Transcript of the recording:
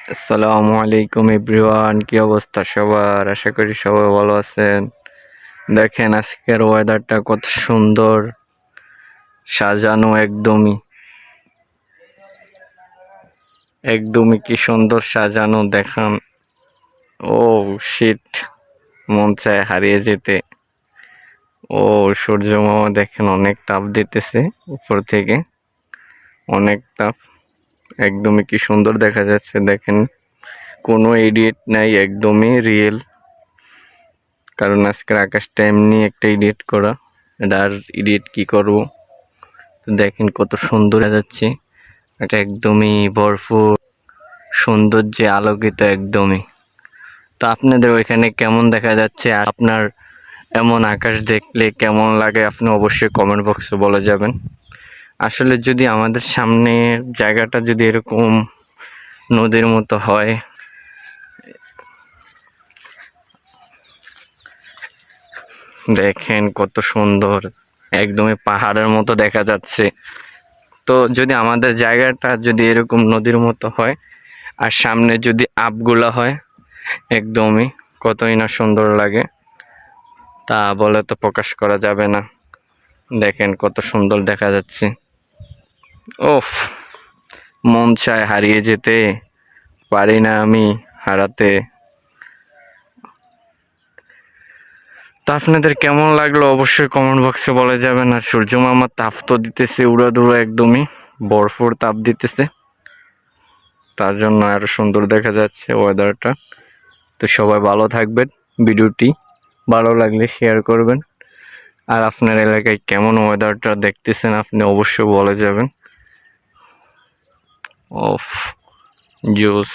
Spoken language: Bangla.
আসসালামু আলাইকুম এভরিওয়ান, কি অবস্থা সবার? আশা করি সবাই ভালো আছেন। দেখেন আজকের ওয়েদারটা কত সুন্দর, সাজানো একদমই কি সুন্দর সাজানো দেখান। ও শিট, মন চায় হারিয়ে যেতে। ও সূর্য মামা দেখেন অনেক তাপ দিতেছে উপর থেকে, অনেক তাপ। একদমই কি সুন্দর দেখা যাচ্ছে দেখেন, কোনো এডিট নাই, একদমই রিয়েল। কারণ আজকের আকাশটা এমনি একটা এডিট করা, এটা আর এডিট কি করব। দেখেন কত সুন্দর দেখা যাচ্ছে, এটা একদমই ভরপুর সৌন্দর্যে আলোকিত একদমই। তো আপনাদের ওইখানে কেমন দেখা যাচ্ছে, আর আপনার এমন আকাশ দেখলে কেমন লাগে আপনি অবশ্যই কমেন্ট বক্সে বলে যাবেন। আসলে যদি আমাদের সামনের জায়গাটা যদি এরকম নদীর মতো হয়, দেখেন কত সুন্দর, একদমই পাহাড়ের মতো দেখা যাচ্ছে। তো যদি আমাদের জায়গাটা যদি এরকম নদীর মতো হয়, আর সামনে যদি আপগুলা হয়, একদমই কতই না সুন্দর লাগে, তা বলে তো প্রকাশ করা যাবে না। দেখেন কত সুন্দর দেখা যাচ্ছে। ওফ, মন চায় হারিয়ে যেতে, পারি না আমি হারাতে। তা আপনাদের কেমন লাগলো অবশ্যই কমেন্ট বক্সে বলে যাবেন। আর সূর্য মামার তাপ তো দিতেছে উড়াধুরা, একদমই ভরপুর তাপ দিতেছে, তার জন্য আরো সুন্দর দেখা যাচ্ছে ওয়েদারটা। তো সবাই ভালো থাকবেন, ভিডিওটি ভালো লাগলে শেয়ার করবেন। আর আপনার এলাকায় কেমন ওয়েদারটা দেখতেছেন আপনি অবশ্যই বলে যাবেন। অফ জোস।